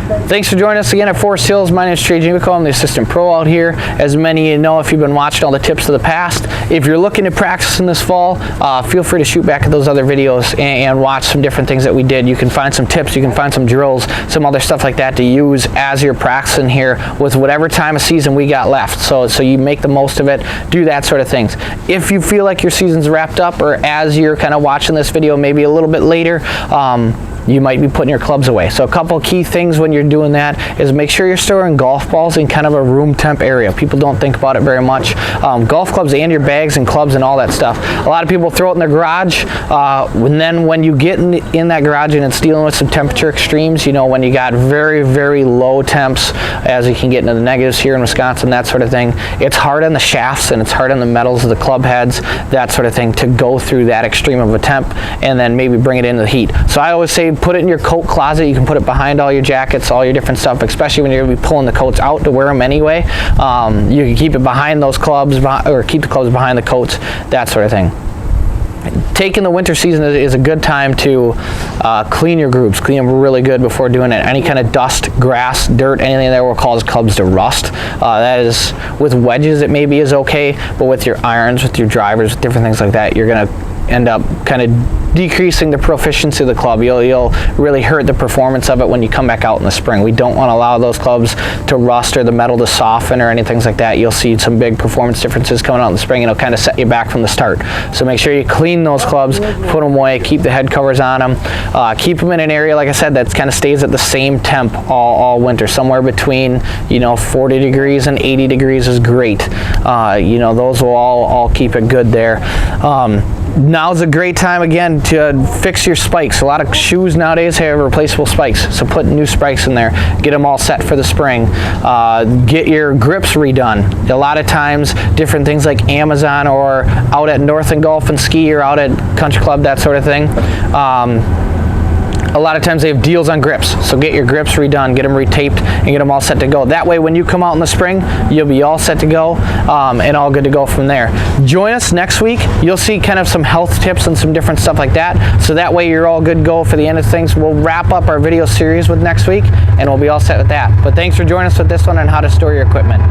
Thanks for joining us again at Forest Hills. My name is Trey Gnewikow. I'm the assistant pro out here. As many of you know if you've been watching all the tips of the past, if you're looking to practice in this fall, feel free to shoot back at those other videos and watch some different things that we did. You can find some tips, you can find some drills, some other stuff like that to use as you're practicing here with whatever time of season we got left. So you make the most of it, do that sort of things. If you feel like your season's wrapped up, or as you're kind of watching this video maybe a little bit later, you might be putting your clubs away. So a couple of key things when you're doing that is make sure you're storing golf balls in kind of a room temp area. People don't think about it very much. Golf clubs and your bags and clubs and all that stuff. A lot of people throw it in their garage, and then when you get in that garage and it's dealing with some temperature extremes, you know, when you got very, very low temps, as you can get into the negatives here in Wisconsin, that sort of thing, it's hard on the shafts and it's hard on the metals of the club heads, that sort of thing, to go through that extreme of a temp and then maybe bring it into the heat. So I always say put it in your coat closet. You can put it behind all your jackets, all your different stuff, especially when you're going to be pulling the coats out to wear them anyway. You can keep it behind those clubs, or keep the clubs behind the coats, that sort of thing. Taking the winter season is a good time to clean your grooves. Clean them really good before doing it. Any kind of dust, grass, dirt, anything that will cause clubs to rust. That is, with wedges it maybe is okay, but with your irons, with your drivers, with different things like that, you're going to end up kind of decreasing the proficiency of the club. You'll really hurt the performance of it when you come back out in the spring. We don't want to allow those clubs to rust or the metal to soften or anything like that. You'll see some big performance differences coming out in the spring, and it'll kind of set you back from the start. So make sure you clean those clubs, put them away, keep the head covers on them, keep them in an area, like I said, that kind of stays at the same temp all winter. Somewhere between, you know, 40 degrees and 80 degrees is great. You know, those will all keep it good there. Now's a great time again to fix your spikes. A lot of shoes nowadays have replaceable spikes, so put new spikes in there, get them all set for the spring. Get your grips redone. A lot of times different things like Amazon or out at North and Golf and Ski or out at Country Club, that sort of thing, a lot of times they have deals on grips, so get your grips redone, get them retaped, and get them all set to go. That way when you come out in the spring, you'll be all set to go and all good to go from there. Join us next week. You'll see kind of some health tips and some different stuff like that, so that way you're all good to go for the end of things. We'll wrap up our video series with next week, and we'll be all set with that. But thanks for joining us with this one on how to store your equipment.